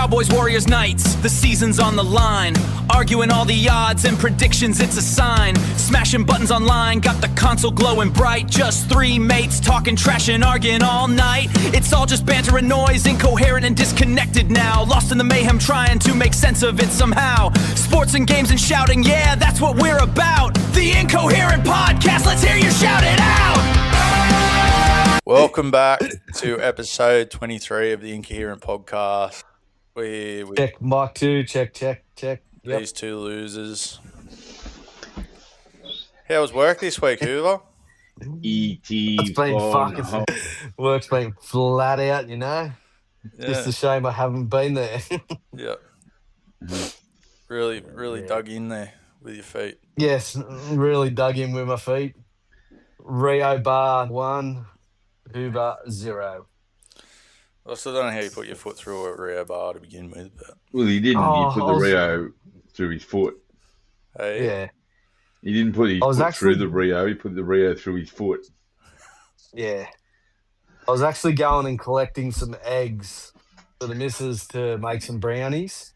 Cowboys, Warriors, Knights, the season's on the line. Arguing all the odds and predictions, it's a sign. Smashing buttons online, got the console glowing bright. Just three mates talking trash and arguing all night. It's all just banter and noise, incoherent and disconnected now. Lost in the mayhem, trying to make sense of it somehow. Sports and games and shouting, yeah, that's what we're about. The Incoherent Podcast, let's hear you shout it out! Welcome back to episode 23 of the Incoherent Podcast. Check, Mark 2, check. Yep. These two losers. How was work this week, Hoover? It's been fucking... Work's been flat out, you know? Yeah. Just a shame I haven't been there. Yeah. Really dug in there with your feet. Yes, really dug in with my feet. Rio Bar 1, Hoover 0. I still don't know how you put your foot through a Rio Bar to begin with, but Well, he didn't. He put the Rio through his foot. hey, Yeah. He didn't put his foot through the Rio. He put the Rio through his foot. Yeah. I was actually going and collecting some eggs for the missus to make some brownies.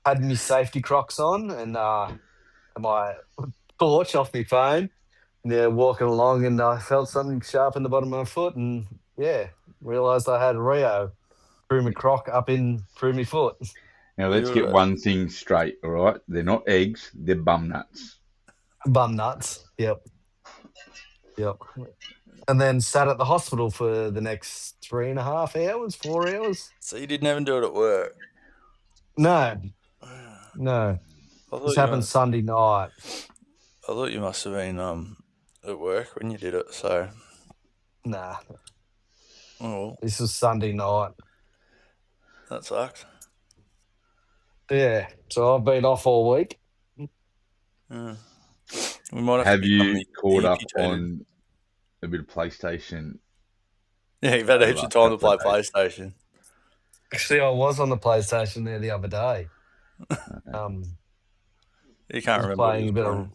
Had my safety Crocs on and my torch off my phone. Yeah, walking along and I felt something sharp in the bottom of my foot and realised I had Rio through my Croc up in through my foot. Now let's get one thing straight, all right? They're not eggs, they're bum nuts. Bum nuts. Yep. And then sat at the hospital for the next 3.5 hours, 4 hours. so you didn't even do it at work? No. This happened Sunday night. I thought you must have been at work when you did it, so... Nah. Oh, This was Sunday night. that sucks. Yeah. So I've been off all week. Yeah. We might Have to you become caught up amputated. on a bit of PlayStation? Yeah, you've had heaps of time to play PlayStation. Actually, I was on the PlayStation there the other day. You can't remember. Playing a bit of...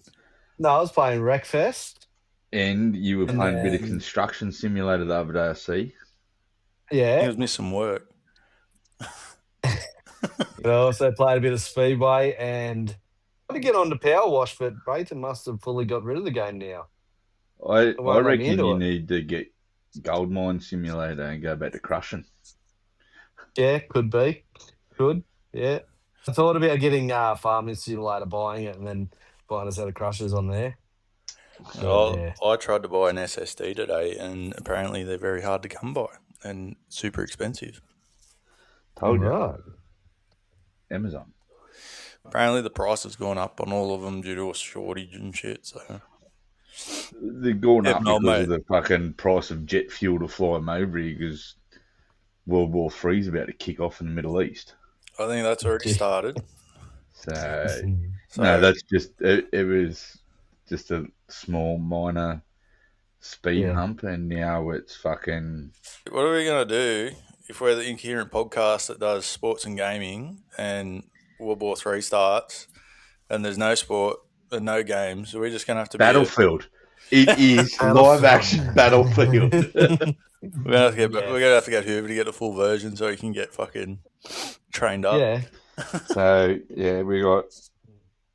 No, I was playing Wreckfest. And you were playing a bit of then- Construction Simulator the other day, I see. He Yeah. was missing work. But I also played a bit of Speedway and I to get on to Power Wash, but Brayton must have fully got rid of the game now. I won't let me reckon into you it. need to get Gold Mine Simulator and go back to crushing. Yeah, could be. Could, yeah. I thought about getting Farming Simulator, buying it, and then buying a set of crushers on there. I tried to buy an SSD today, and apparently they're very hard to come by and super expensive. Told you. Right. Amazon. Apparently the price has gone up on all of them due to a shortage and shit. So They're going up no, because mate. of the fucking price of jet fuel to fly them over here because World War III is about to kick off in the Middle East. I think that's already started. So no, that's just it was just a small minor speed hump, and now it's fucking. What are we gonna do if we're the Incoherent Podcast that does sports and gaming, and World War III starts, and there's no sport and no games? Are we just gonna have to Battlefield? It is live action Battlefield. We're gonna have to get Hoover to get the full version so he can get fucking trained up. Yeah. So yeah, we got.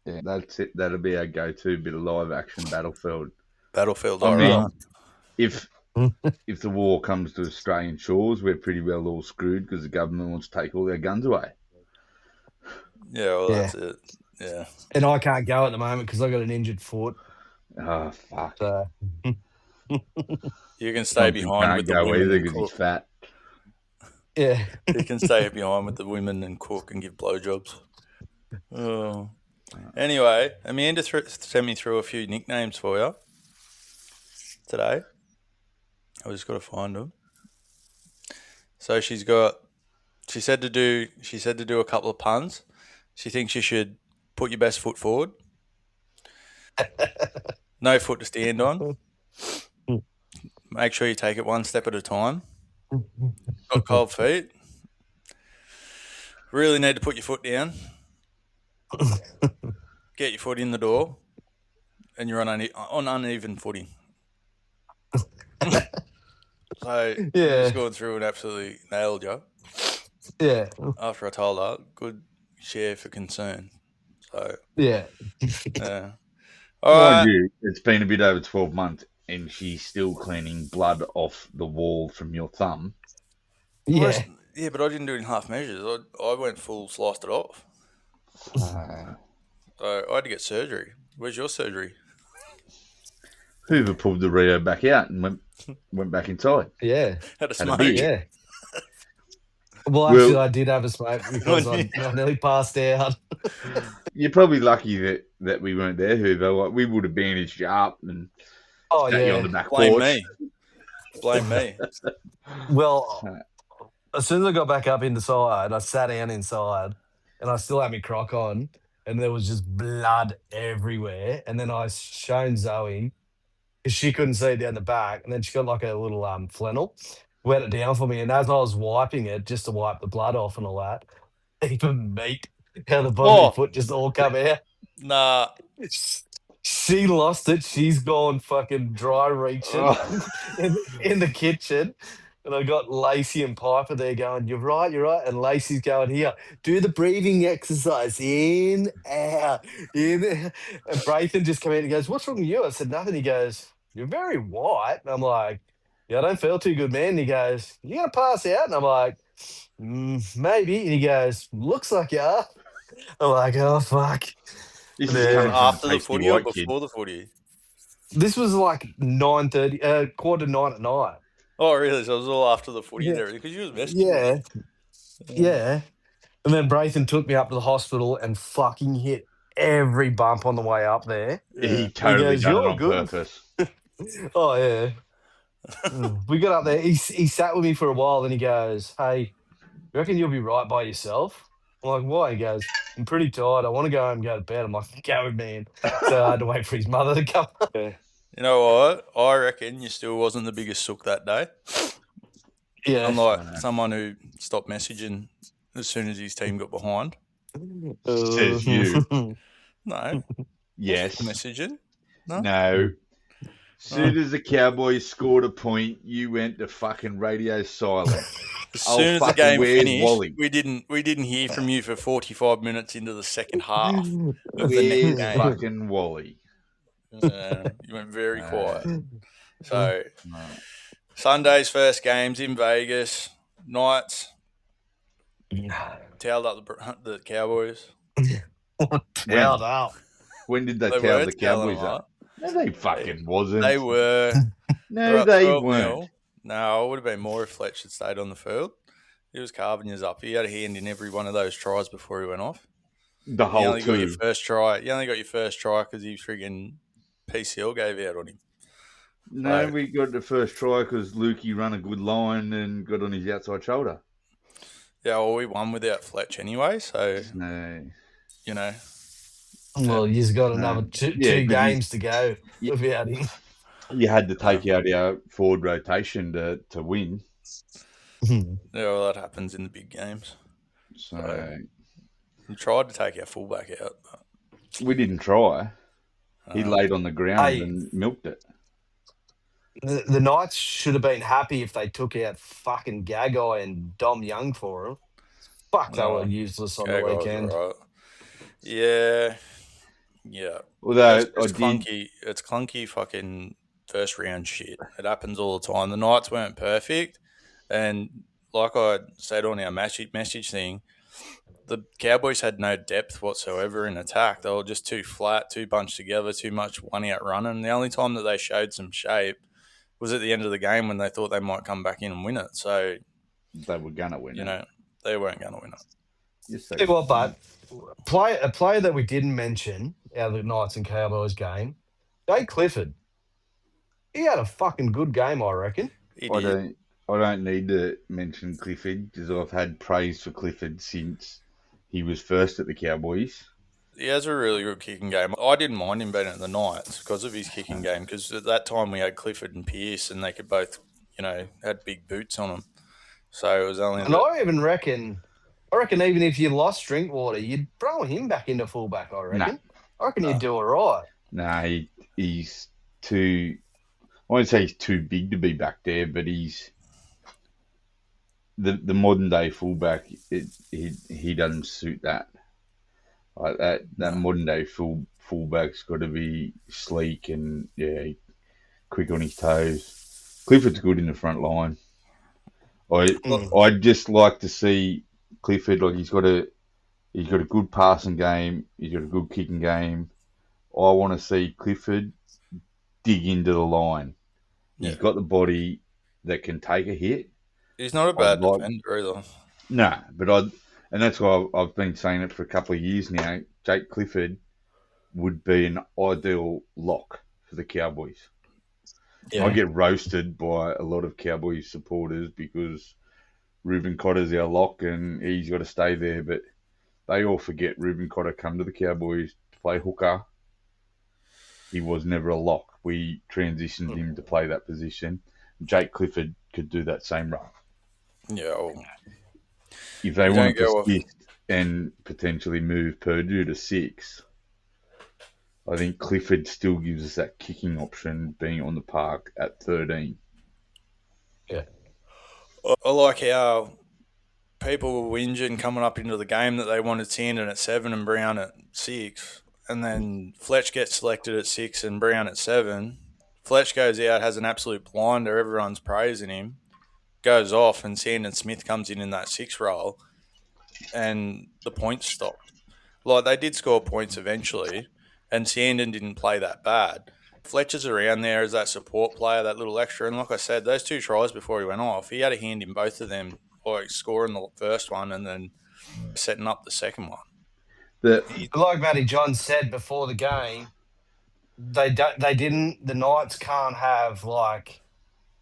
Yeah, that's it. That'll be our go-to bit of live action Battlefield. Battlefield. I All mean, right. if the war comes to Australian shores, we're pretty well all screwed because the government wants to take all their guns away. Yeah, well, that's it. Yeah. And I can't go at the moment because I got an injured foot. Oh fuck! So You can stay behind with the go women either and because he's cook. fat. yeah. You can stay behind with the women and cook and give blowjobs. Oh. Anyway, Amanda sent me through a few nicknames for you today. I just got to find them. So she said to do a couple of puns. She thinks you should put your best foot forward. No foot to stand on. Make sure you take it one step at a time. Got cold feet. Really need to put your foot down. Get your foot in the door, and you're on uneven footing. So Yeah. just going through and absolutely nailed you. Yeah. After I told her, good share for concern. So, Yeah. yeah. All Mind right. you, it's been a bit over 12 months and she's still cleaning blood off the wall from your thumb. Yeah. Yeah, but I didn't do it in half measures. I went full, sliced it off. So I had to get surgery. Where's your surgery? Hoover pulled the Rio back out and went back inside. Yeah. Had a Had a smoke. beer. Yeah. Well, actually, Well, I did have a smoke because I nearly passed out. you're probably lucky that we weren't there, Hoover. Like, we would have bandaged you up and Oh, sat you on yeah. the back Blame porch. me. Blame me. Well, as soon as I got back up inside, I sat down inside and I still had my croc on and there was just blood everywhere. And then I shown Zoe because she couldn't see it down the back. And then she got like a little flannel, wet it down for me. And as I was wiping it, just to wipe the blood off and all that, even meat out the bottom of my foot just all come out. Nah. She lost it. She's gone fucking dry reaching Oh. in the kitchen. And I got Lacey and Piper there going, you're right, you're right. And Lacey's going, here, do the breathing exercise. In, out, in. And Brayton just came in and goes, what's wrong with you? I said, nothing. He goes, you're very white. And I'm like, yeah, I don't feel too good, man. And he goes, you going to pass out? And I'm like, maybe. And he goes, looks like you are. I'm like, oh, fuck. This Yeah. is coming from After a the tasty footy or white kid. before the footy? This was like 9:30, 8:45 at night. Oh, really? So it was all after the footy Yeah. and everything? Because you was messaging me. Yeah. And then Brayton took me up to the hospital and fucking hit every bump on the way up there. He totally goes, done it "You're on good." purpose. Oh, yeah. We got up there. He sat with me for a while. Then he goes, hey, you reckon you'll be right by yourself? I'm like, why? He goes, I'm pretty tired. I want to go home and go to bed. I'm like, go with me. So I had to wait for his mother to come. Yeah. You know what? I reckon you still wasn't the biggest sook that day. Yeah. Unlike someone who stopped messaging as soon as his team got behind. Says you. No. Yes. Messaging? No. Soon as the Cowboys scored a point, you went to fucking radio silent. As soon as the game where's finished, Wally? we didn't hear from you for 45 minutes into the second half of the Where's next game. fucking Wally? You went very quiet. So, Sunday's first games in Vegas. Knights towed up the Cowboys. Towed up. When did they They tell were the towing Cowboys them up? No, they fucking wasn't. They were. No, they 12-0. weren't. No, it would have been more if Fletch had stayed on the field. He was carving his up. He had a hand in every one of those tries before he went off. The You whole only got your two. first try. You only got your first try because he friggin' PCL gave out on him. No, Like- we got the first try because Lukey ran a good line and got on his outside shoulder. Yeah, well, we won without Fletch anyway, so, No. you know. Well, you've got another two but games to go without him. You had to take out our forward rotation to win. Yeah, well, that happens in the big games. So We tried to take our fullback out. But, we didn't try. He laid on the ground and milked it. The Knights should have been happy if they took out fucking Gagai and Dom Young for him. Fuck, they were useless on the Gagai was weekend. alright. Yeah. Yeah. Although It's clunky. It's clunky fucking first round shit. It happens all the time. The Knights weren't perfect. And like I said on our message thing, the Cowboys had no depth whatsoever in attack. They were just too flat, too bunched together, too much one out running. The only time that they showed some shape was at the end of the game when they thought they might come back in and win it. So, they were going to win you it. know, they weren't going to win it. Yes, Tell you what, but a player that we didn't mention out of the Knights and Cowboys game, Jay Clifford. He had a fucking good game, I reckon. I don't need to mention Clifford because I've had praise for Clifford since he was first at the Cowboys. He has a really good kicking game. I didn't mind him being at the Knights because of his kicking game, because at that time we had Clifford and Pearce and they could both, you know, had big boots on them. So it was only... And I reckon even if you lost Drinkwater, you'd throw him back into fullback, I reckon. I reckon you'd do all right. No, he's too... I won't say he's too big to be back there, but he's the modern day fullback, he doesn't suit that. Like that modern day fullback's got to be sleek and quick on his toes. Clifford's good in the front line. I'd just like to see Clifford, like he's got a good passing game, he's got a good kicking game. I want to see Clifford dig into the line. He's got the body that can take a hit. He's not a bad defender either. No, and that's why I've been saying it for a couple of years now. Jake Clifford would be an ideal lock for the Cowboys. Yeah. I get roasted by a lot of Cowboys supporters because Reuben Cotter's our lock and he's got to stay there, but they all forget Reuben Cotter come to the Cowboys to play hooker. He was never a lock. We transitioned him to play that position. Jake Clifford could do that same role. Yeah. Well, if they want to persist and potentially move Purdue to 6, I think Clifford still gives us that kicking option being on the park at 13. Yeah. I like how people were whinging coming up into the game that they wanted Sandon at 7 and Brown at 6. And then Fletch gets selected at 6 and Brown at 7. Fletch goes out, has an absolute blinder. Everyone's praising him. Goes off and Sandon Smith comes in that 6 role and the points stopped. Like, they did score points eventually and Sandon didn't play that bad. Fletcher's around there as that support player, that little extra. And like I said, those 2 tries before he went off, he had a hand in both of them, like scoring the first one and then setting up the second one. Like Matty John said before the game, the Knights can't have like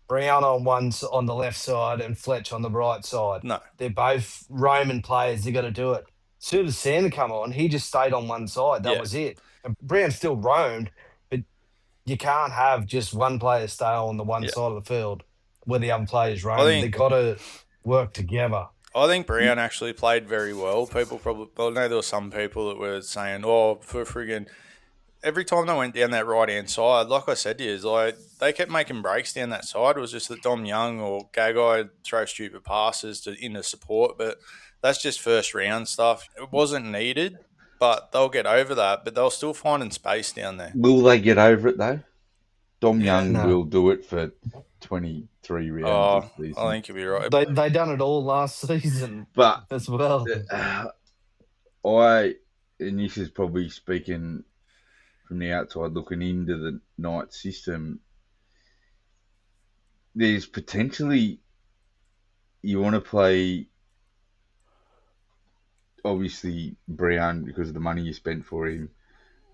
Brown on the left side and Fletch on the right side. No. They're both Roman players. They got to do it. As soon as Sandon come on, he just stayed on one side. That was it. And Brown still roamed, but you can't have just one player stay on the one side of the field where the other players roam. They got to work together. I think Brown actually played very well. People probably, I know there were some people that were saying, for friggin', every time they went down that right-hand side, like I said to you, like, they kept making breaks down that side. It was just that Dom Young or Gagai throw stupid passes into support, but that's just first round stuff. It wasn't needed, but they'll get over that, but they'll still finding space down there. Will they get over it, though? Dom Young will do it for 23 rounds this season. I think you'll be right. They done it all last season as well. And this is probably speaking from the outside looking into the Knight system, there's potentially, you want to play, obviously, Brown because of the money you spent for him,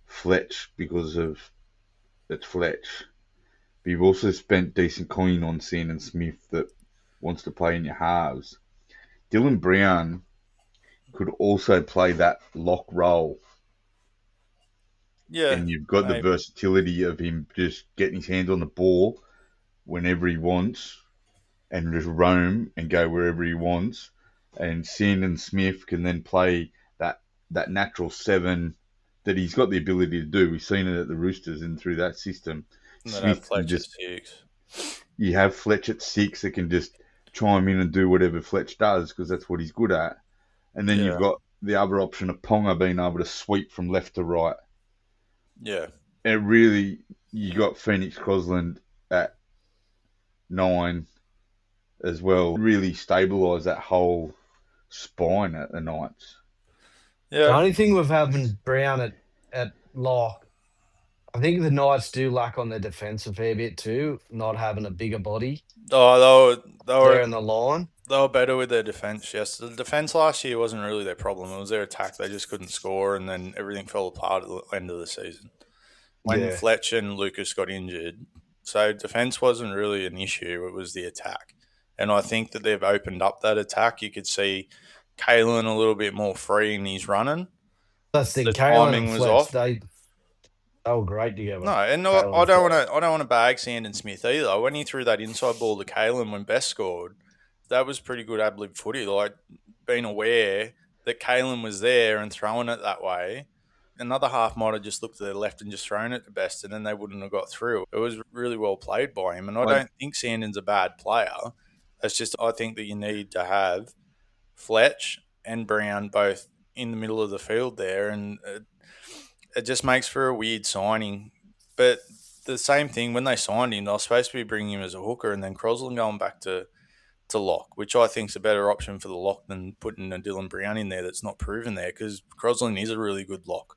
Fletch because of it's Fletch. But you've also spent decent coin on Sandon Smith that wants to play in your halves. Dylan Brown could also play that lock role. Yeah. And you've got the versatility of him just getting his hands on the ball whenever he wants and just roam and go wherever he wants. And Sandon Smith can then play that natural 7 that he's got the ability to do. We've seen it at the Roosters and through that system. Smith Fletch at 6. You have Fletch at 6 that can just chime in and do whatever Fletch does because that's what he's good at. And then you've got the other option of Ponga being able to sweep from left to right. Yeah. And really, you got Phoenix Crosland at 9 as well. Really stabilise that whole spine at the Knights. Yeah. The only thing with having Brown at lock, I think the Knights do lack on their defence a fair bit too, not having a bigger body. Oh, they were there in the line. They were better with their defence, yes. The defence last year wasn't really their problem. It was their attack. They just couldn't score, and then everything fell apart at the end of the season. When Fletch and Lucas got injured, so defence wasn't really an issue. It was the attack. And I think that they've opened up that attack. You could see Kalen a little bit more free in his running. That's the timing was off. They were great together. No, and I don't want to bag Sandon Smith either. When he threw that inside ball to Kalen when Best scored, that was pretty good ad-lib footy. Like, being aware that Kalen was there and throwing it that way. Another half might have just looked to their left and just thrown it to Best, and then they wouldn't have got through. It was really well played by him, and I don't think Sandon's a bad player. It's just I think that you need to have Fletch and Brown both in the middle of the field there, and it just makes for a weird signing. But the same thing when they signed him, they were supposed to be bringing him as a hooker, and then Crosland going back to lock, which I think is a better option for the lock than putting a Dylan Brown in there that's not proven there, because Crosland is a really good lock.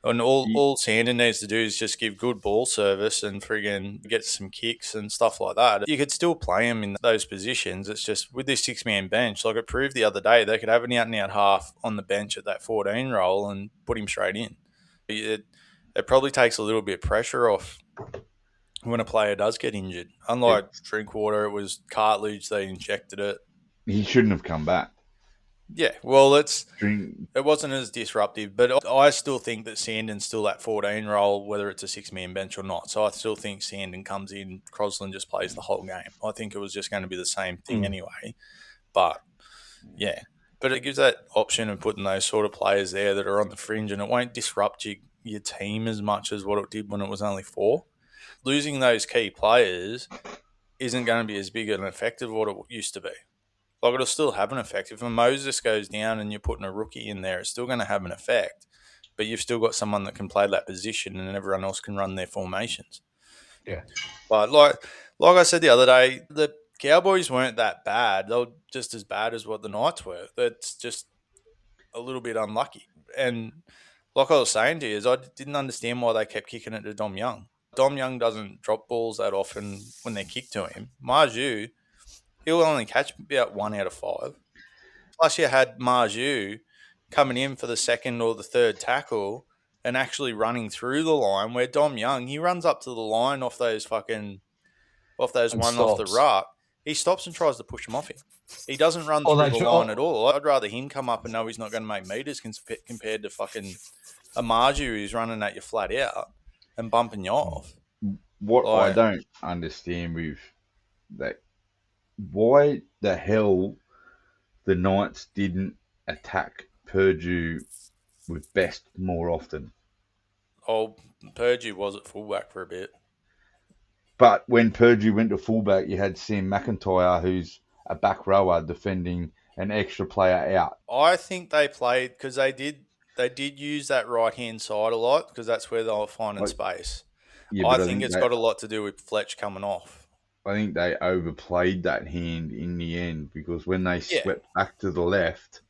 And all Sandon needs to do is just give good ball service and friggin' get some kicks and stuff like that. You could still play him in those positions. It's just with this 6-man bench, like it proved the other day, they could have an out-and-out half on the bench at that 14 role and put him straight in. It probably takes a little bit of pressure off when a player does get injured. Unlike Drinkwater, it was cartilage, they injected it. He shouldn't have come back. Yeah, well, it wasn't as disruptive, but I still think that Sandon's still that 14 role, whether it's a 6-man bench or not. So I still think Sandon comes in, Crosland just plays the whole game. I think it was just going to be the same thing anyway. But, yeah. But it gives that option of putting those sort of players there that are on the fringe, and it won't disrupt your team as much as what it did when it was only 4. Losing those key players isn't going to be as big an effect of what it used to be. Like, it'll still have an effect. If a Moses goes down and you're putting a rookie in there, it's still going to have an effect. But you've still got someone that can play that position and everyone else can run their formations. Yeah. But like I said the other day, the Cowboys weren't that bad. They were just as bad as what the Knights were. That's just a little bit unlucky. And like I was saying to you, is I didn't understand why they kept kicking it to Dom Young. Dom Young doesn't drop balls that often when they're kicked to him. Marju, he'll only catch about 1 out of 5. Plus, you had Marju coming in for the second or the third tackle and actually running through the line, where Dom Young, he runs up to the line off those off the ruck. He stops and tries to push him off him. He doesn't run through the line at all. I'd rather him come up and know he's not going to make meters compared to fucking a Marju who's running at you flat out and bumping you off. What I don't understand with that, why the hell the Knights didn't attack Purdue with Best more often. Oh, Purdue was at fullback for a bit. But when Purdue went to fullback, you had Sam McIntyre, who's a back rower, defending an extra player out. I think they played because they did use that right-hand side a lot because that's where they were finding space. Yeah, I think it's got a lot to do with Fletch coming off. I think they overplayed that hand in the end because when they swept back to the left,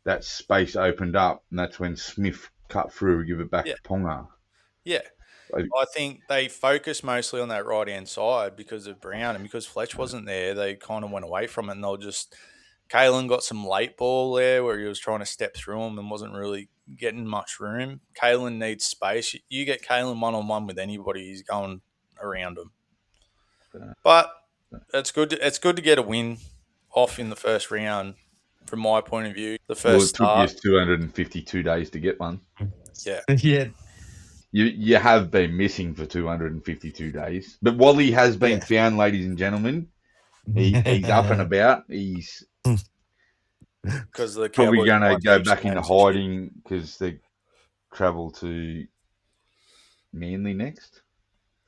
that space opened up, and that's when Smith cut through, give it back to Ponga. Yeah. I think they focused mostly on that right-hand side because of Brown, and because Fletch wasn't there, they kind of went away from it, and they'll just... Kalen got some late ball there where he was trying to step through him and wasn't really getting much room. Kalen needs space. You get Kalen one-on-one with anybody, he's going around him. But it's good to get a win off in the first round from my point of view. The first start. It took you 252 days to get one. Yeah. Yeah. You have been missing for 252 days. But Wally has been found, ladies and gentlemen. He's up and about. He's probably going to go back into hiding because they travel to Manly next.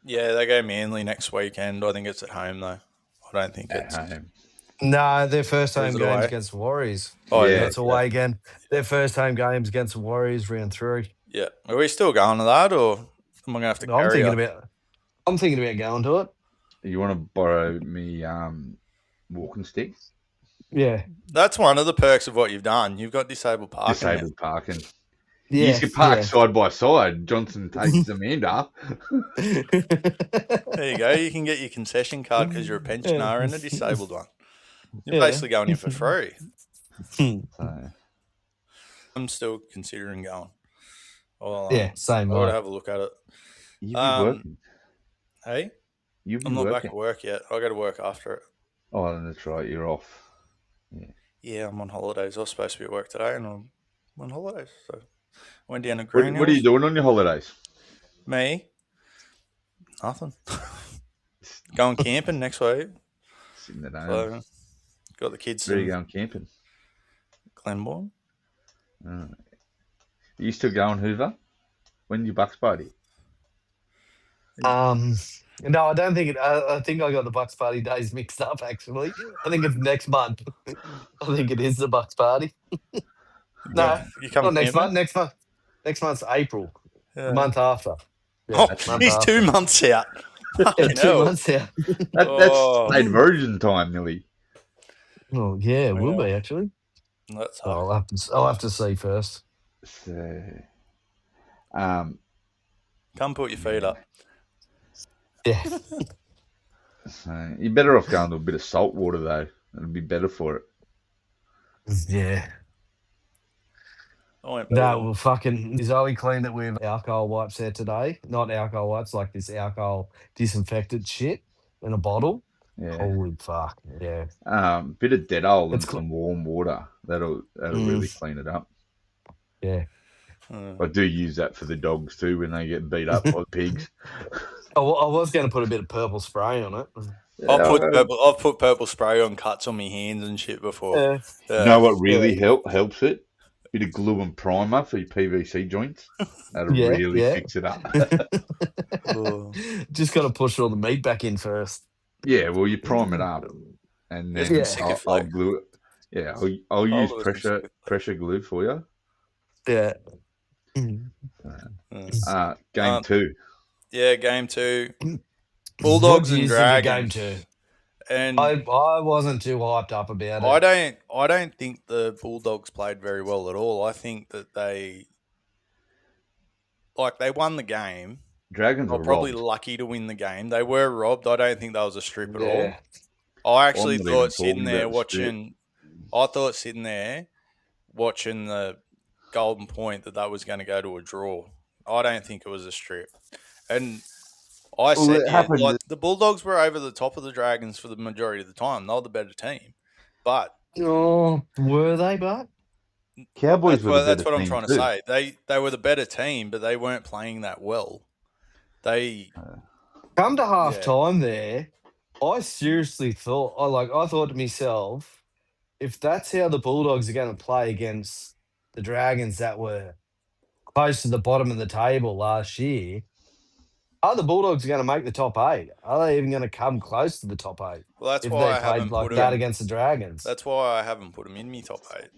Yeah, they go Manly next weekend. I think it's at home, though. I don't think it's at home. No, their first home game's against the Warriors. Oh, yeah. It's away again. Their first home game's against the Warriors, round 3. Yeah. Are we still going to that, or am I going to have to carry I'm thinking about going to it. You want to borrow me walking stick? Yeah. That's one of the perks of what you've done. You've got disabled parking. Disabled parking. Yeah, you can park side by side. Johnson takes Amanda. There you go. You can get your concession card because you're a pensioner and a disabled one. You're basically going in for free. So. I'm still considering going. Same. I'll have a look at it. You've been working. Hey? I'm not back at work yet. I go to work after it. Oh, that's right. You're off. Yeah, I'm on holidays. I was supposed to be at work today and I'm on holidays. So I went down to Green. What are you doing on your holidays? Me? Nothing. Going camping next week. Sitting at home. So, got the kids. Where are you going camping? Glenbourne. Are you still going Hoover? When's your Bucks party? No, I don't think it. I think I got the Bucks Party days mixed up. Actually, I think it's next month. I think it is the Bucks Party. No, You come not to next month. Cameron? Next month. Next month's April. The Yeah. month after. Yeah, Oh, month he's after. 2 months out. Yeah, Fucking 2 hell. months out. That's Oh, state version time, nearly. Oh yeah, it will Yeah. be actually. that's Oh, hard. I'll have to see first. So, um, Come put your feet up. Yeah, so you're better off going to a bit of salt water though. It'll be better for it. yeah. I went No, better. well, fucking Zoe cleaned it with alcohol wipes there today. Not alcohol wipes, like this alcohol disinfectant shit in a bottle. Yeah. Holy fuck, yeah. Bit of Dettol and It's some warm water. That'll really clean it up. yeah. I do use that for the dogs too when they get beat up by pigs. I was going to put a bit of purple spray on it. I've put purple spray on cuts on my hands and shit before. Yeah. You Yeah. know what really helps it? Bit of glue and primer for your PVC joints. That'll Yeah, really yeah. fix it up. Oh. Just got to push all the meat back in first. Yeah, well, you prime it up, and There's then some Yeah. I'll glue it. Yeah, I'll use glue some stick pressure glue for you. Yeah. Game 2. Yeah, game 2. What Bulldogs do and you think of game Dragons. 2? And I wasn't too hyped up about it. I don't think the Bulldogs played very well at all. I think that they won the game. Dragons They are were probably robbed. lucky to win the game. They were robbed. I don't think that was a strip at Yeah. all. I actually I'm not even thought sitting talking there about the strip. watching the Golden Point that was going to go to a draw. I don't think it was a strip. And I said it happened. the Bulldogs were over the top of the Dragons for the majority of the time. They were the better team. But Oh, were they, but? Cowboys were the that's better what I'm team trying to too. say. They were the better team, but they weren't playing that well. They Come to half time there, I seriously thought, I thought to myself, if that's how the Bulldogs are going to play against the Dragons that were close to the bottom of the table last year, are the Bulldogs going to make the top 8? Are they even going to come close to the top 8? well, that's If why they I played haven't like put that them. against the Dragons? That's why I haven't put them in me top 8.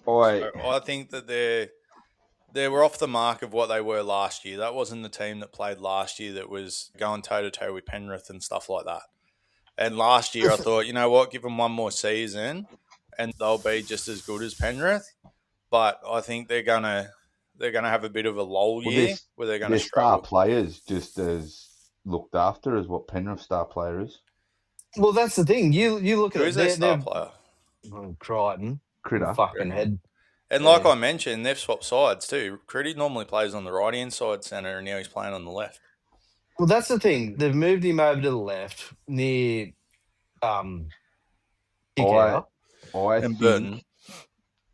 I I think that they were off the mark of what they were last year. That wasn't the team that played last year that was going toe-to-toe with Penrith and stuff like that. And last year I thought, you know what, give them one more season and they'll be just as good as Penrith. But I think they're gonna have a bit of a lull year where they're going to their star struggle. players just as looked after as what Penrith star player is. Well, that's the thing. You look at Who it. is their star player? Crichton. Critter. Fucking head. And like I mentioned, they've swapped sides too. Critty normally plays on the right-hand side centre, and now he's playing on the left. Well, that's the thing. They've moved him over to the left near kick out. And Burton.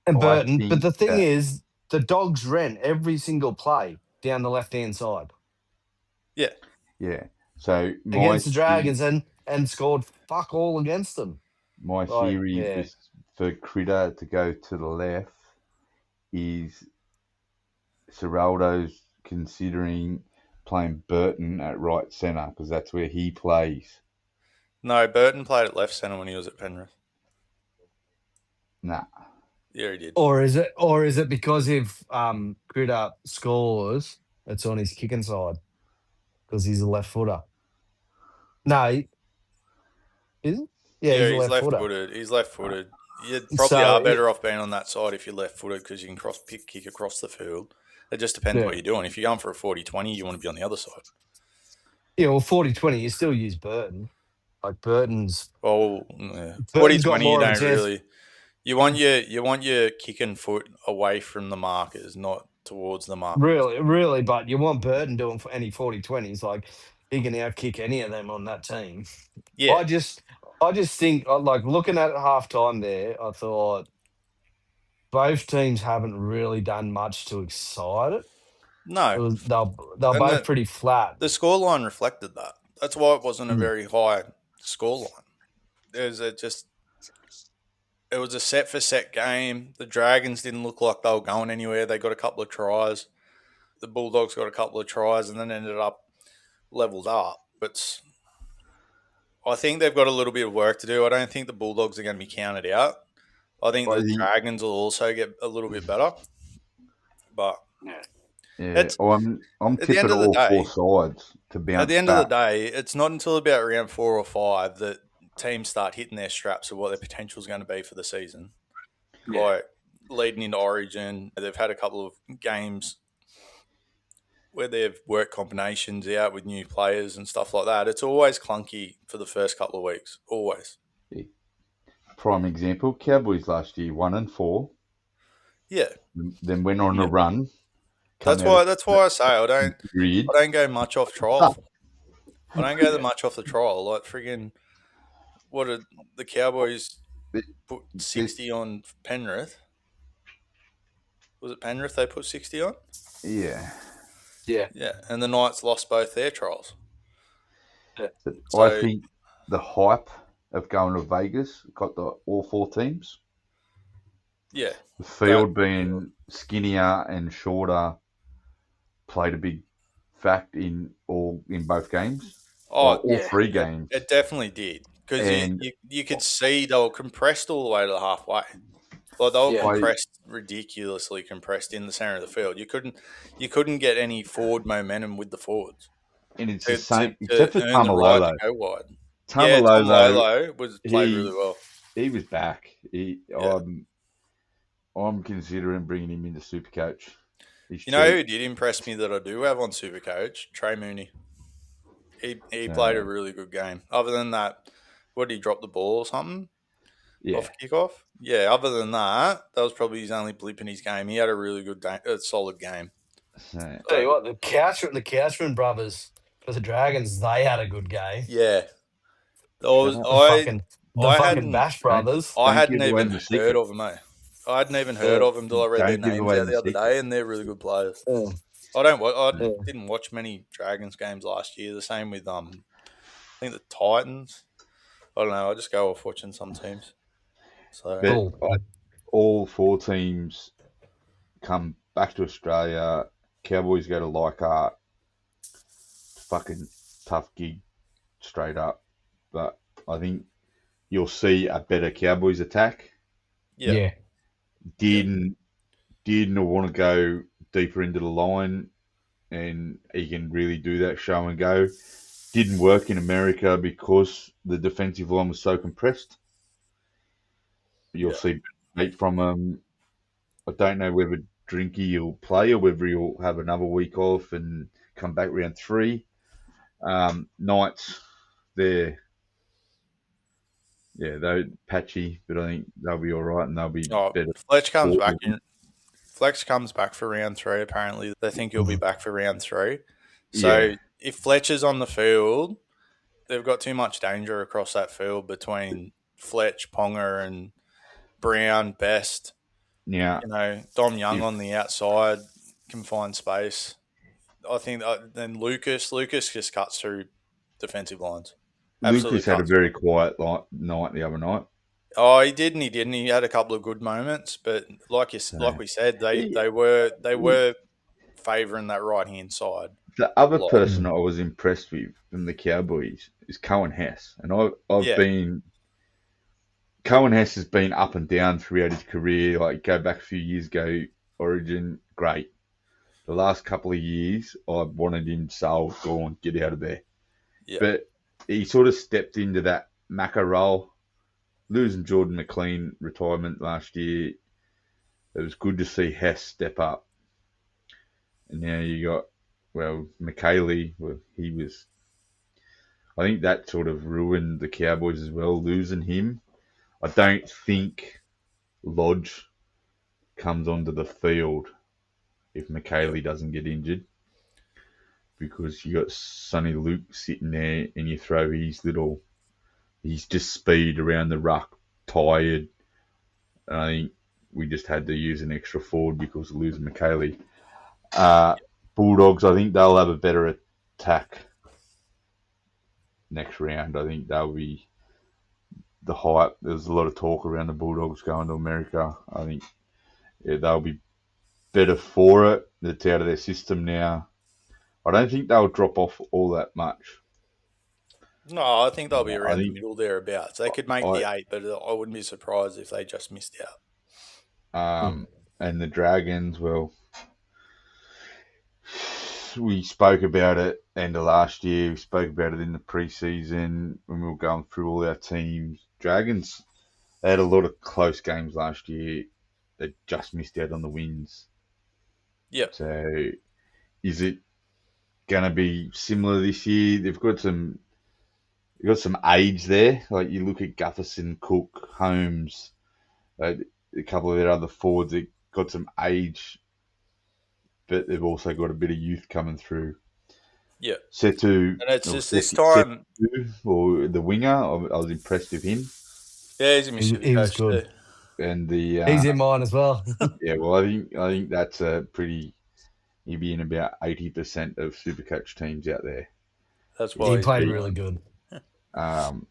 And Burton. think But the thing that- is, the Dogs ran every single play down the left-hand side Yeah. Yeah. So against the Dragons and scored fuck all against them. my theory for Critter to go to the left is Serraldo's considering playing Burton at right centre because that's where he plays. No, Burton played at left centre when he was at Penrith. Nah. Yeah, he did. Or is it because if Critter scores, it's on his kicking side because he's a left footer? No, is it? Yeah, he's a left footer. He's left-footed. You probably are better off being on that side if you're left-footed because you can kick across the field. It just depends what you're doing. If you're going for a 40-20, you want to be on the other side. Yeah, well, 40-20, you still use Burton. Like Burton's... Oh, yeah. Burton's got 40-20, more you of a don't chance. really... You want your kicking foot away from the markers, not towards the markers. Really, but you want Burton doing for any 40-20s. Like, he can out-kick any of them on that team. Yeah. I just think, like, looking at it half-time there, I thought both teams haven't really done much to excite it. No. They're both pretty flat. The scoreline reflected that. That's why it wasn't a very high scoreline. It was a set-for-set game. The Dragons didn't look like they were going anywhere. They got a couple of tries. The Bulldogs got a couple of tries and then ended up leveled up. But I think they've got a little bit of work to do. I don't think the Bulldogs are going to be counted out. I think the Dragons will also get a little bit better. But yeah, I'm at the tipping end of the all day, 4 sides to bounce at the end of the back. day, it's not until about round 4 or 5 that teams start hitting their straps of what their potential is going to be for the season. Yeah. Like leading into Origin, they've had a couple of games where they've worked combinations out with new players and stuff like that. It's always clunky for the first couple of weeks. Always. Prime example, Cowboys last year 1-4, Yeah. then went on a run. That's why I say I period. don't go much off trial. I don't go that much off the trial. Like friggin' what did the Cowboys put 60 on Penrith? Was it Penrith they put 60 on? Yeah. Yeah. Yeah, and the Knights lost both their trials. So, I think the hype of going to Vegas got all 4 teams. Yeah. The field being skinnier and shorter played a big fact in both games. All 3 games. It definitely did. Because you could see they were compressed all the way to the halfway. Like they were compressed, ridiculously compressed in the center of the field. You couldn't get any forward momentum with the forwards. And it's the same, except for Tamalolo. Go wide. Tamalolo played really well. He was back. I'm considering bringing him into Supercoach. You know who did impress me that I do have on Supercoach? Trey Mooney. He played a really good game. Other than that, what did he drop the ball or something? Off kickoff? Yeah, other than that was probably his only blip in his game. He had a really good game, a solid game. Tell you what, the Couchman brothers for the Dragons, they had a good game. Yeah. The fucking Bash brothers. I hadn't even heard of them, I hadn't even heard of them until I read their names out the other day, and they're really good players. Yeah. I didn't watch many Dragons games last year. The same with I think the Titans. I don't know. I just go off watching some teams. So all 4 teams come back to Australia. Cowboys go to Leichhardt. Fucking tough gig, straight up. But I think you'll see a better Cowboys attack. Yeah. Didn't want to go deeper into the line, and he can really do that show and go. Didn't work in America because the defensive line was so compressed. You'll see beat from him. I don't know whether Drinky will play or whether he'll have another week off and come back round 3. Knights, they're patchy, but I think they'll be all right and they'll be better. Fletch comes back for round 3. Apparently, they think he'll be back for round 3. So if Fletcher's on the field, they've got too much danger across that field between Fletch, Ponga, and Brown, Best. Yeah. Dom Young on the outside can find space. I think then Lucas just cuts through defensive lines. Lucas had a very quiet night the other night. Oh, he did and he didn't. He had a couple of good moments, but like we said, they were favouring that right hand side. The other person I was impressed with from the Cowboys is Cohen Hess, and Cohen Hess has been up and down throughout his career. Like go back a few years ago, Origin, great. The last couple of years, I wanted him sold, go on, get out of there. Yeah. But he sort of stepped into that Macca role. Losing Jordan McLean retirement last year, it was good to see Hess step up. And now you got, McKaylee, I think that sort of ruined the Cowboys as well, losing him. I don't think Lodge comes onto the field if McKaylee doesn't get injured, because you got Sonny Luke sitting there and you throw he's just speed around the ruck, tired. And I think we just had to use an extra forward because of losing McKaylee. Bulldogs, I think they'll have a better attack next round. I think they'll be the hype. There's a lot of talk around the Bulldogs going to America. I think they'll be better for it. It's out of their system now. I don't think they'll drop off all that much. No, I think they'll be I around the think middle thereabouts. They could make the 8, but I wouldn't be surprised if they just missed out. and the Dragons, well, we spoke about it end of last year. We spoke about it in the preseason when we were going through all our teams. Dragons, they had a lot of close games last year. They just missed out on the wins. Yep. So, is it going to be similar this year? They've got some age there. Like you look at Gutherson, Cook, Holmes, a couple of their other forwards that got some age, but they've also got a bit of youth coming through. Yeah. Setu, And it's just this time. Setu, or the winger, I was impressed with him. Yeah, he's a Mississippi was coach good. too. And the He's in mine as well. yeah, well, I think that's a pretty. He'd be in about 80% of Supercoach teams out there. That's why he played really good. So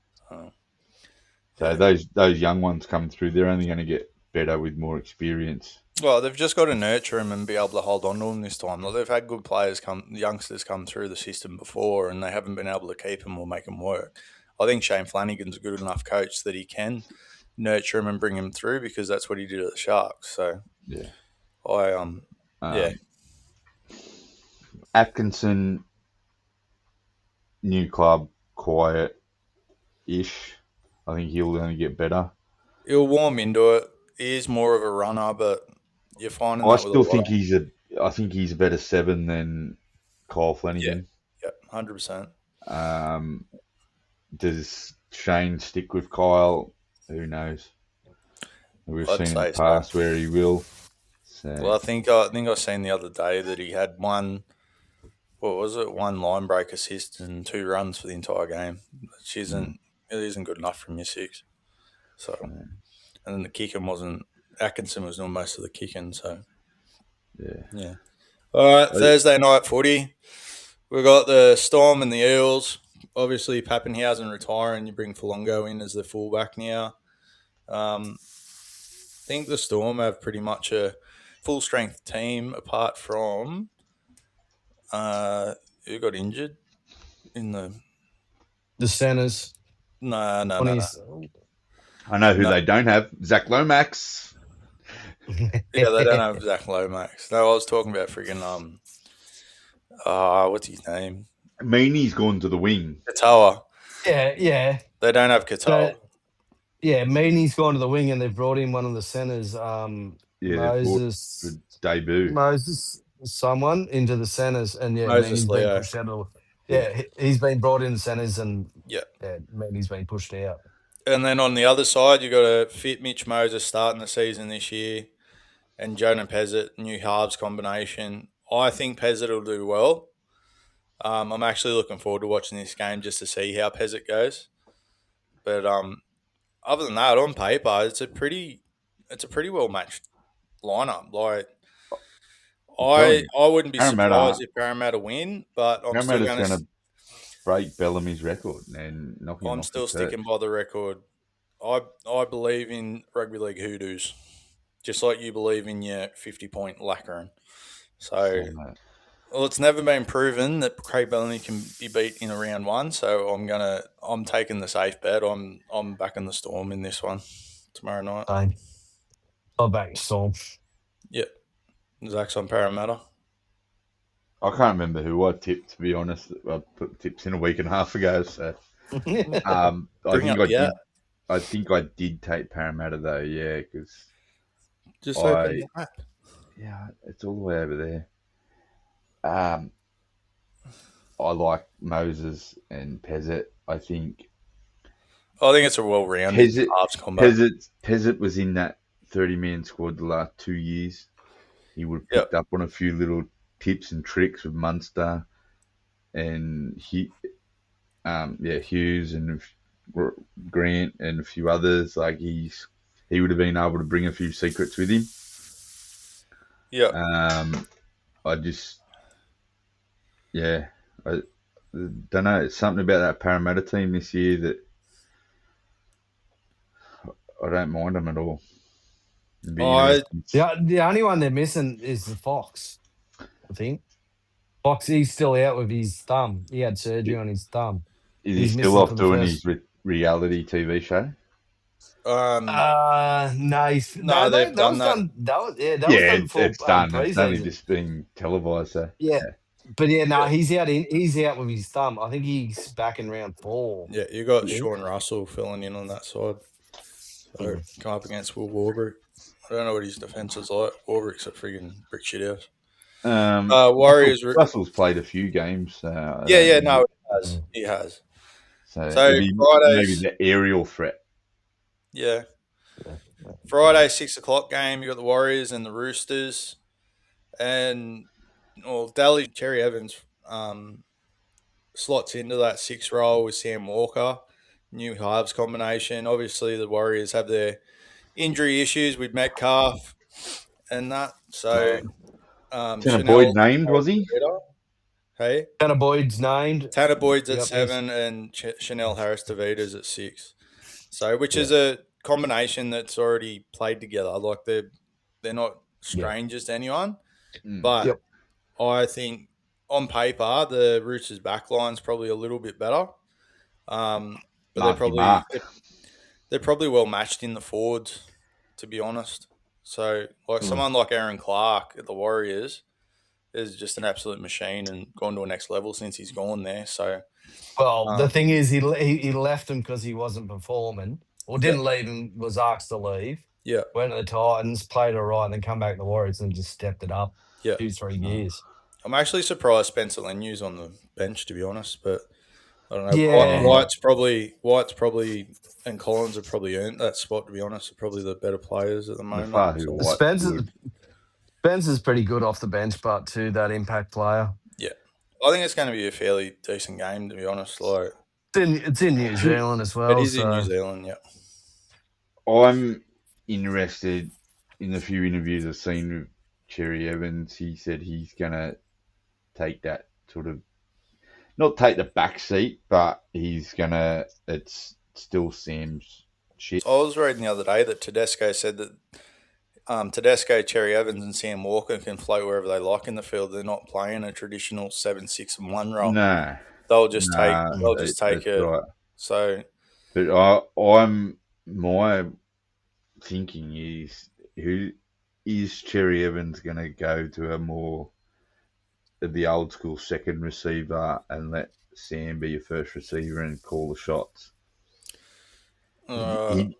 those young ones coming through, they're only going to get better with more experience. Well, they've just got to nurture them and be able to hold on to them this time. Like, they've had good players youngsters come through the system before, and they haven't been able to keep them or make them work. I think Shane Flanagan's a good enough coach that he can nurture them and bring them through, because that's what he did at the Sharks. So Yeah, yeah. Atkinson, new club, quiet-ish. I think he'll only get better. He'll warm into it. He is more of a runner, but you're finding I that still with think he's a better 7 than Kyle Flanagan. Yeah, 100%. Does Shane stick with Kyle? Who knows? We've I'd seen in the say past so. where he will. So, Well, I think I seen the other day that he had one line break assist and 2 runs for the entire game, which isn't good enough from your 6. So, and then the kicking Atkinson was doing most of the kicking. So, yeah. All right, Thursday night footy. We've got the Storm and the Eels. Obviously, Pappenhausen retiring. You bring Fulongo in as the fullback now. I think the Storm have pretty much a full strength team apart from who got injured in the centers. No. I know who they don't have. Zach Lomax. Yeah, they don't have Zach Lomax. No, I was talking about freaking what's his name? Meaney's gone to the wing. Katoa. Yeah. They don't have Katoa. Yeah, Meaney's gone to the wing, and they've brought in one of the centers, Moses debut. Moses, someone into the centers, and Moses Meaney's Leo. been pushed out. He's been brought in the centers, and Meaney's been pushed out. And then on the other side, you got a fit Mitch Moses starting the season this year, and Jonah Pezzett, new halves combination. I think Pezzett will do well. I'm actually looking forward to watching this game just to see how Pezzett goes. But other than that, on paper, it's a pretty well matched lineup. Like, I wouldn't be surprised if Parramatta win, but I'm still going to break Bellamy's record and knock him off. I'm still sticking by the record. I believe in rugby league hoodoos, just like you believe in your 50-point lacquering. So, well, it's never been proven that Craig Bellamy can be beat in a round 1. So I'm taking the safe bet. I'm backing the Storm in this one tomorrow night. Fine. I'll back Storm. Yep. Zach's on Parramatta. I can't remember who I tipped, to be honest. I put tips in a week and a half ago. So I think I did take Parramatta though. Yeah, because just open the map. Yeah, it's all the way over there. I like Moses and Pezzett. I think it's a well-rounded halves combo. Pezzett was in that 30-man squad the last 2 years. He would have picked up on a few little tips and tricks with Munster and Hughes and Grant and a few others. Like he would have been able to bring a few secrets with him. Yeah. I don't know. It's something about that Parramatta team this year that I don't mind them at all. The only one they're missing is the Fox, I think. Fox, he's still out with his thumb. He had surgery on his thumb. Is he He's still missing off for the doing first. his reality TV show? No, No, they've that done was that. done. That was Yeah, done before it's done. It's only preseason. just been televised. So Yeah, yeah. but yeah, no, he's out. He's out with his thumb. I think he's back in round 4. Yeah, you got I think. Sean Russell filling in on that side. So Mm. come up against Will Warbrick. I don't know what his defense is like. Warbrick's a friggin' brick shit house. Warriors. Russell's played a few games. I Yeah, don't yeah, know. no, he has. Mm. He has. So So it'd be maybe Fridays, the aerial threat. yeah, Yeah. Friday 6 o'clock game. You got the Warriors and the Roosters, and Daly Cherry Evans slots into that 6 role with Sam Walker. New halves combination. Obviously, the Warriors have their injury issues with Metcalf and that. So Tanner Boyd Chanel, named, was he? hey, Tanner Boyd's named. Tanner Boyd's at Yep, he's 7 and Chanel Harris Tavita's at 6. So, which yeah, is a combination that's already played together. Like they're not yeah, strangers to anyone, Mm. but yep. I think on paper the Roosters backline's probably a little bit better. But Mark. they're probably well matched in the forwards, to be honest. So, like someone like Aaron Clark at the Warriors is just an absolute machine and gone to a next level since he's gone there. So, Well, the um, thing is, he left him because he wasn't performing, or yeah, didn't leave him. Was asked to leave. yeah, Went to the Titans, played all right, and then come back to the Warriors and just stepped it up yeah. 2-3 years. I'm actually surprised Spencer Lenu's on the bench, to be honest. But I don't know. Yeah, White's probably, and Collins have probably earned that spot. To be honest, they're probably the better players at the moment. Mafahu So, White Spencer's would. Spencer's pretty good off the bench, but too that impact player. yeah, I think it's going to be a fairly decent game, to be honest. Like It's in New Zealand as well. it is in New So Zealand. Yeah, I'm interested in the few interviews I've seen with Cherry Evans. He said he's gonna take that sort of not take the back seat, but he's gonna. It's still Sam's shit. I was reading the other day that Tedesco said that Tedesco, Cherry Evans, and Sam Walker can float wherever they like in the field. They're not playing a traditional 7-6-1 role. No, They'll just take that's it. right. So But I'm my thinking is who is Cherry Evans going to go to a more of the old school second receiver and let Sam be your first receiver and call the shots?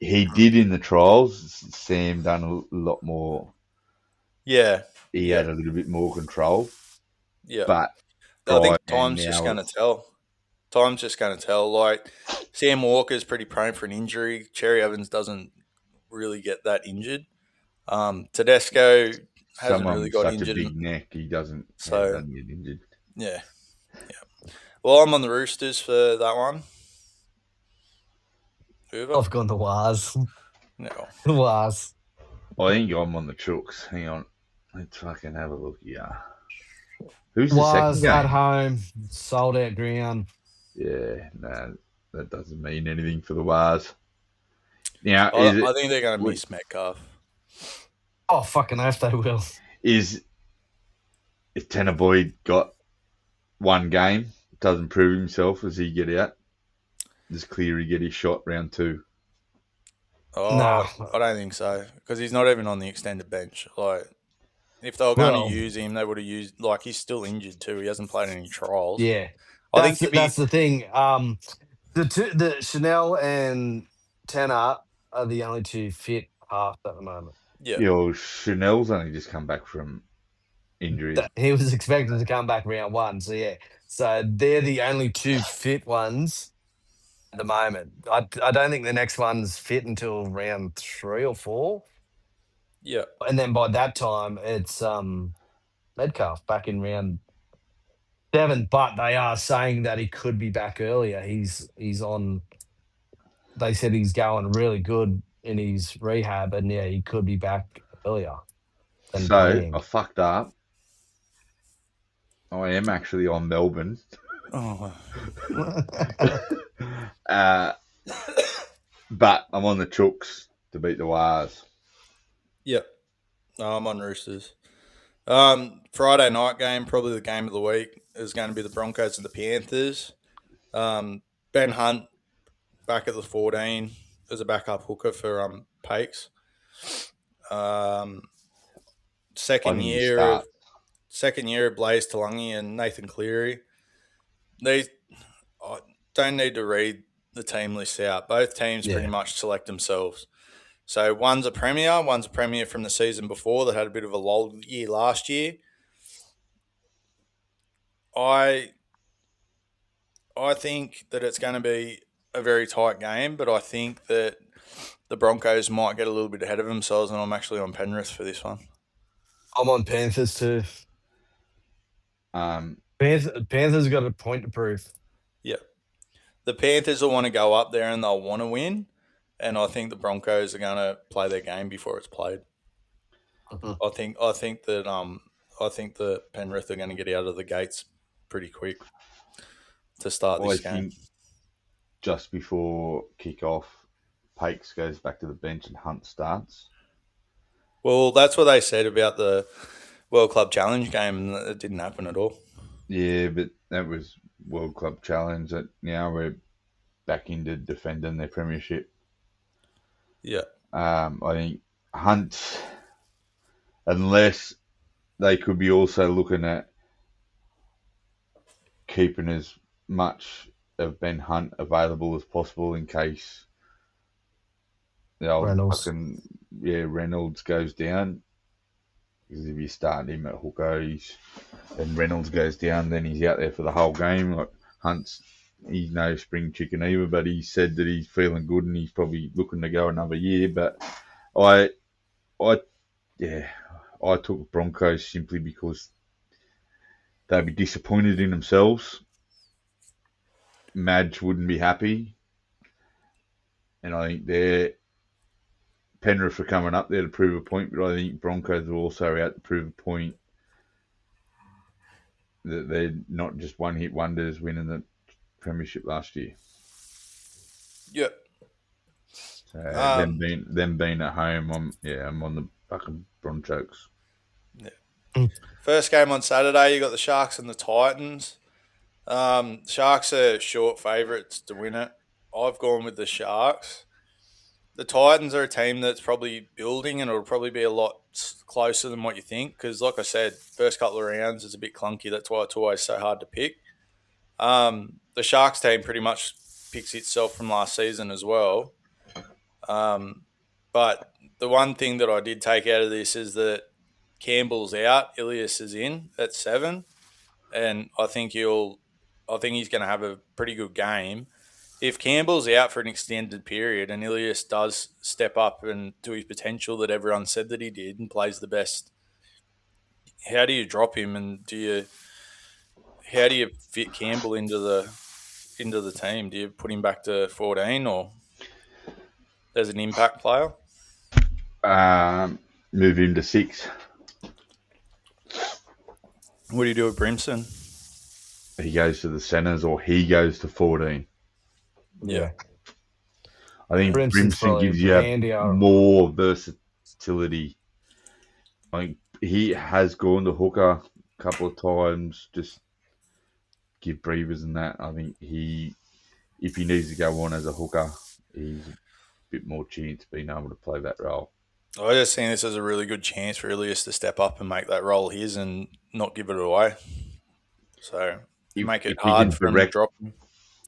He did in the trials. Sam done a lot more. yeah, He had a little bit more control. yeah. But I think Brian time's just now- going to tell. Time's just going to tell. Like Sam Walker's pretty prone for an injury. Cherry Evans doesn't really get that injured. Tedesco hasn't someone really with got such injured. a big neck, he doesn't get injured. Yeah. Well, I'm on the Roosters for that one. Hoover? I've gone to Waz. No. Waz. I think I'm on the Chooks. Hang on. Let's fucking have a look here. Who's the Waz second at game? home, sold out ground. Yeah, no, that doesn't mean anything for the Wars. Now, I think they're going to miss Metcalf. Oh, fucking oath they will. is Tanner Boyd got one game, doesn't prove himself as he get out? Does Cleary get his shot round 2? Oh, No. I don't think so because he's not even on the extended bench. Like, if they were going Well- to use him, they would have used. Like, he's still injured too. He hasn't played any trials. Yeah. I That's, think that's the thing. The Chanel and Tanner are the only two fit half at the moment. yeah, Chanel's only just come back from injury. He was expected to come back round 1, so yeah. So they're the only two fit ones at the moment. I don't think the next one's fit until round 3 or 4, yeah. and then by that time it's Metcalf back in round 7. But they are saying that he could be back earlier. He's on. They said he's going really good in his rehab, and yeah, he could be back earlier than So planned. I fucked up. I am actually on Melbourne. Oh, But I'm on the Chooks to beat the Wars. yeah. No, I'm on Roosters. Friday night game, probably the game of the week, is going to be the Broncos and the Panthers. Better Ben Hunt back at the 14 as a backup hooker for Pakes. I think he starts. Second year of Blaze Talangi and Nathan Cleary. They don't need to read the team list out. Both teams pretty much select themselves. So one's a premier from the season before that had a bit of a lull year last year. I think that it's going to be a very tight game, but I think that the Broncos might get a little bit ahead of themselves, and I'm actually on Penrith for this one. I'm on Panthers too. Panthers got a point to prove. Yeah. The Panthers will want to go up there and they'll want to win, and I think the Broncos are going to play their game before it's played. I think the Penrith are going to get out of the gates pretty quick to start this game. Think just before kick-off, Pakes goes back to the bench and Hunt starts. Well, that's what they said about the World Club Challenge game, and it didn't happen at all. Yeah, but that was World Club Challenge. That now we're back into defending their premiership. Yeah. I think Hunt, unless they could be also looking at keeping as much of Ben Hunt available as possible in case Reynolds goes down. Because if you start him at hooker and Reynolds goes down, then he's out there for the whole game. Like he's no spring chicken either, but he said that he's feeling good and he's probably looking to go another year. But I took Broncos simply because they'd be disappointed in themselves. Madge wouldn't be happy, and I think Penrith are coming up there to prove a point, but I think Broncos are also out to prove a point that they're not just one-hit wonders winning the premiership last year. Yep. So them being at home, I'm on the fucking Broncos. Yeah. First game on Saturday, you got the Sharks and the Titans. Sharks are short favourites to win it. I've gone with the Sharks. The Titans are a team that's probably building, and it'll probably be a lot closer than what you think because, like I said, first couple of rounds is a bit clunky. That's why it's always so hard to pick. The Sharks team pretty much picks itself from last season as well. But the one thing that I did take out of this is that Campbell's out, Ilias is in at 7, and I think he's going to have a pretty good game. If Campbell's out for an extended period and Ilias does step up and to his potential that everyone said that he did and plays the best, how do you drop him and how do you fit Campbell into the team? Do you put him back to 14 or as an impact player? Move him to 6. What do you do with Brimson? He goes to the centres or he goes to 14. Yeah. I think Brimson gives you more versatility. I think he has gone to hooker a couple of times, just give breathers and that. I think if he needs to go on as a hooker, he's a bit more chance being able to play that role. I just think this is a really good chance for Ilias to step up and make that role his and not give it away. So you make it hard for him to drop him.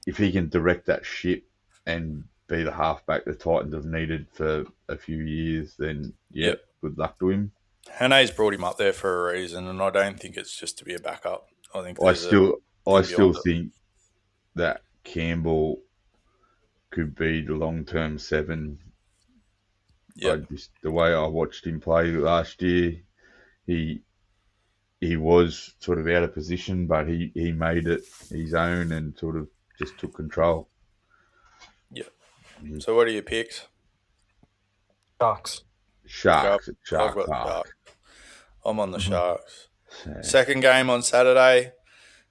If he can direct that ship and be the halfback the Titans have needed for a few years, then good luck to him. Hane's brought him up there for a reason, and I don't think it's just to be a backup. I still think that Campbell could be the long-term 7. Yep. The way I watched him play last year, he was sort of out of position, but he made it his own and sort of just took control. Yeah. So what are your picks? Sharks. Sharks at Shark Park. I'm on the Sharks. Yeah. Second game on Saturday,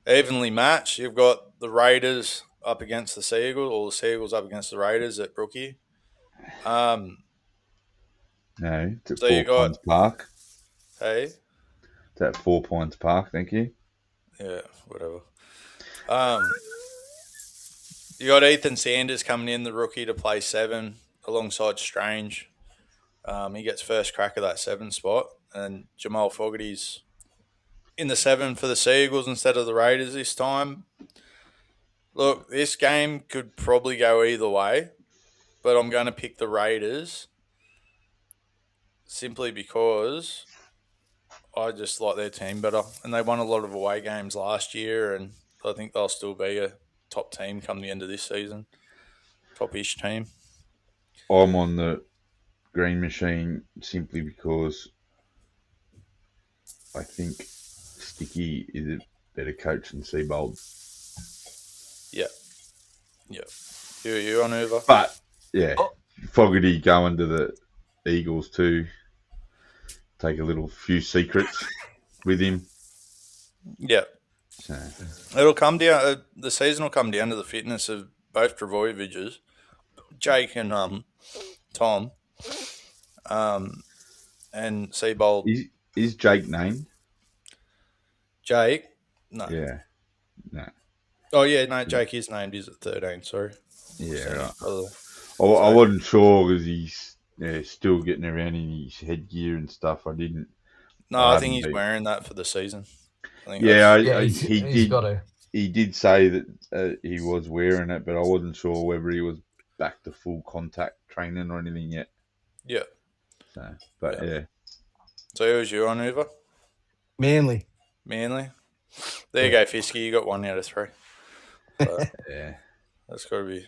evenly matched. You've got the Raiders up against the Seagulls, or the Seagulls up against the Raiders at Brookie. No, it's at 4 Points Park. Hey? It's at 4 Points Park, thank you. Yeah, whatever. You got Ethan Sanders coming in, the rookie, to play 7 alongside Strange. He gets first crack at that 7 spot, and Jamal Fogarty's in the 7 for the Seagulls instead of the Raiders this time. Look, this game could probably go either way, but I'm going to pick the Raiders simply because I just like their team better, and they won a lot of away games last year, and I think they'll still be a top team come the end of this season, top-ish team. I'm on the Green Machine simply because I think Sticky is a better coach than Seabold. Yeah. You on Hoover? But yeah, Oh. Fogarty going to the Eagles too. Take a few secrets with him. Yeah. So. It'll come down. The season will come down to the fitness of both Travojeviches, Jake and Tom, and Seabold. Is Jake named? Jake? No. Yeah. No. Oh yeah, no. Jake is named. He's at 13. Sorry. Yeah. Right. So, I wasn't sure because he's still getting around in his headgear and stuff. I didn't. No, I think he's wearing that for the season. He's got to. He did say that he was wearing it, but I wasn't sure whether he was back to full contact training or anything yet. Yeah. So, but yeah. So who was you on, Hoover? Manly. There you go, Fisky. You got 1 out of 3. So, yeah. That's got to be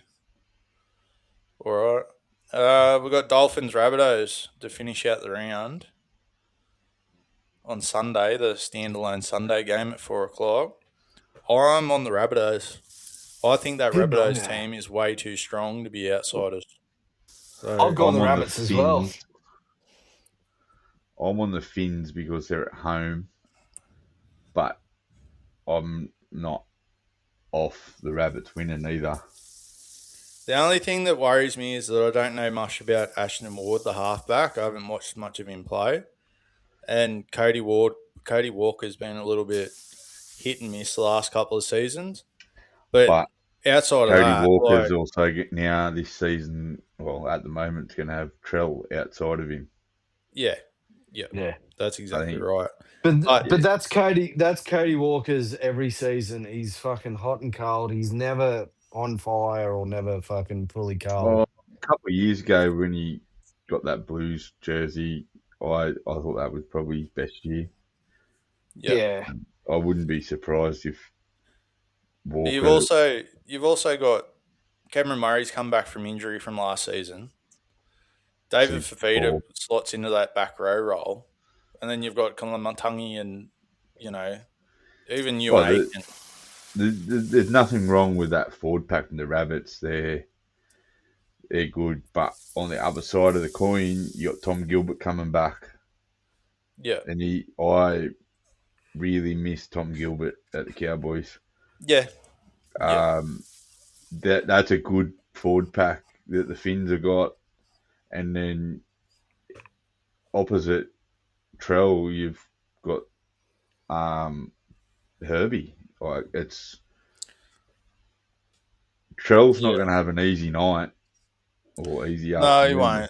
all right. We've got Dolphins Rabbitohs to finish out the round on Sunday, the standalone Sunday game at 4 o'clock. I'm on the Rabbitohs. I think that Rabbitohs team is way too strong to be outsiders. So I've gone the Rabbits as well. I'm on the Finns because they're at home, but I'm not off the Rabbits winning either. The only thing that worries me is that I don't know much about Ashton Ward, the halfback. I haven't watched much of him play. And Cody Walker's been a little bit hit and miss the last couple of seasons. But outside Cody of that, Walker's also now this season, well, at the moment, it's going to have Trell outside of him. Yeah. That's exactly right. But that's Cody. That's Cody Walker's every season. He's fucking hot and cold. He's never on fire or never fucking fully cold. Well, a couple of years ago when he got that Blues jersey, I thought that was probably his best year. Yeah. I wouldn't be surprised if Walker... You've also got Cameron Murray's come back from injury from last season. David Fafita slots into that back row role. And then you've got Kalamantangi and, even you and Aiken. There's nothing wrong with that forward pack in the Rabbits. They're good. But on the other side of the coin, you got Tom Gilbert coming back. Yeah. And I really miss Tom Gilbert at the Cowboys. Yeah. That's a good forward pack that the Finns have got. And then opposite Trell, you've got Herbie. Trell's not going to have an easy night or easy afternoon. No,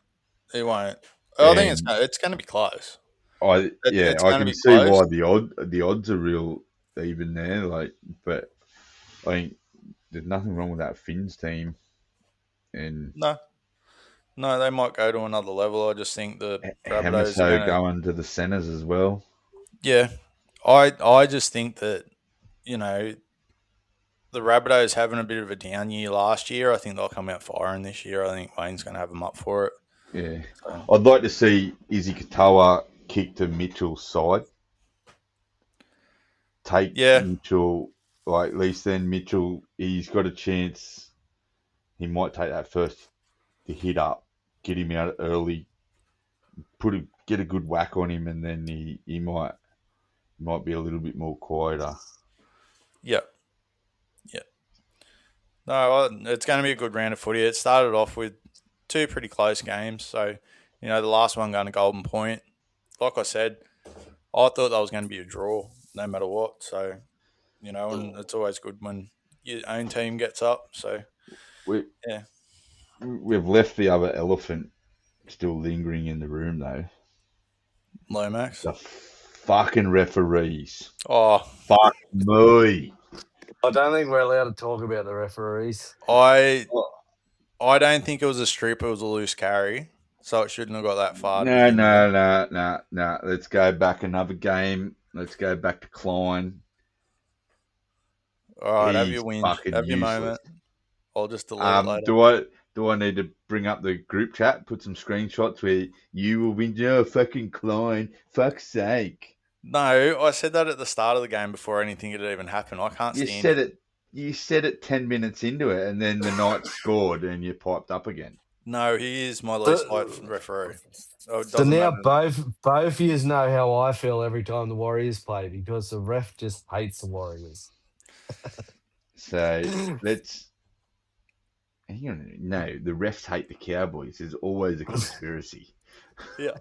he won't. I think it's going to be close. I can see why the odds are real even there. But I think there's nothing wrong with that Finns team. And no, they might go to another level. I just think the Rabbitohs are going to the centres as well. Yeah, I just think that the Rabbitohs having a bit of a down year last year. I think they'll come out firing this year. I think Wayne's going to have them up for it. Yeah, I'd like to see Izzy Katoa kick to Mitchell's side. Take Mitchell, at least then Mitchell, he's got a chance. He might take that first to hit up, get him out early, get a good whack on him, and then he might be a little bit more quieter. Yep. No, it's going to be a good round of footy. It started off with 2 pretty close games. So, the last one going to Golden Point. Like I said, I thought that was going to be a draw no matter what. So, and it's always good when your own team gets up. So, Yeah. We've left the other elephant still lingering in the room, though. Lomax. The fucking referees. Oh, Fuck me. I don't think we're allowed to talk about the referees. I don't think it was a strip. It was a loose carry, so it shouldn't have got that far. To No. begin with. Let's go back another game. Let's go back to Klein. All right, have He's your whinge. fucking Have your useless. moment. I'll just delete it later. Do I need to bring up the group chat, put some screenshots where you will win? Oh, fucking Klein, fuck's sake! No, I said that at the start of the game before anything had even happened. I can't You stand said it. it. You said it 10 minutes into it, and then the Knights scored, and you piped up again. No, he is my least liked referee. Oh, it So doesn't now matter. both of you know how I feel every time the Warriors play because the ref just hates the Warriors. So let's. Hang on. No, the refs hate the Cowboys. There's always a conspiracy. Yeah.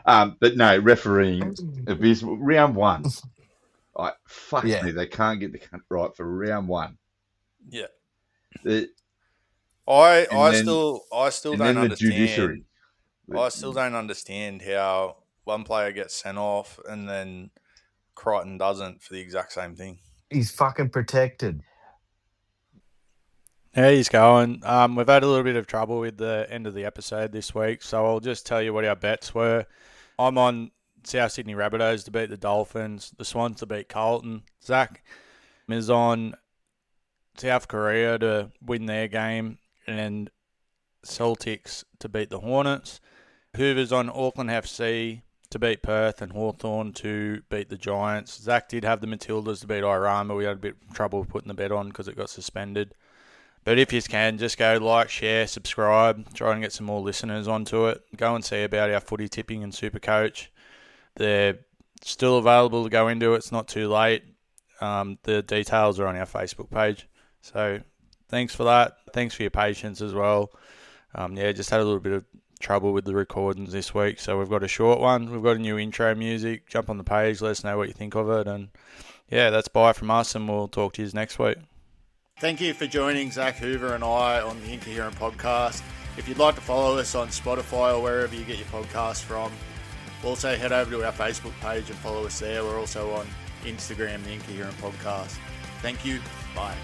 But no, refereeing abysmal. Round one. Fuck Yeah. me, they can't get the cunt right for round one. Yeah. The, I and then, still and don't then the understand. judiciary. I still don't understand how one player gets sent off and then Crichton doesn't for the exact same thing. He's fucking protected. How he's going. We've had a little bit of trouble with the end of the episode this week, so I'll just tell you what our bets were. I'm on South Sydney Rabbitohs to beat the Dolphins, the Swans to beat Carlton. Zach is on South Korea to win their game, and Celtics to beat the Hornets. Hoover's on Auckland FC to beat Perth and Hawthorn to beat the Giants. Zach did have the Matildas to beat Iran, but we had a bit of trouble putting the bet on because it got suspended. But if you can, just go like, share, subscribe, try and get some more listeners onto it. Go and see about our footy tipping and Supercoach. They're still available to go into. It's not too late. The details are on our Facebook page. So thanks for that. Thanks for your patience as well. Just had a little bit of trouble with the recordings this week. So we've got a short one. We've got a new intro music. Jump on the page. Let us know what you think of it. And yeah, that's bye from us, and we'll talk to you next week. Thank you for joining Zach Hoover and I on the Incoherent podcast. If you'd like to follow us on Spotify or wherever you get your podcasts from, also head over to our Facebook page and follow us there. We're also on Instagram, the Incoherent podcast. Thank you. Bye.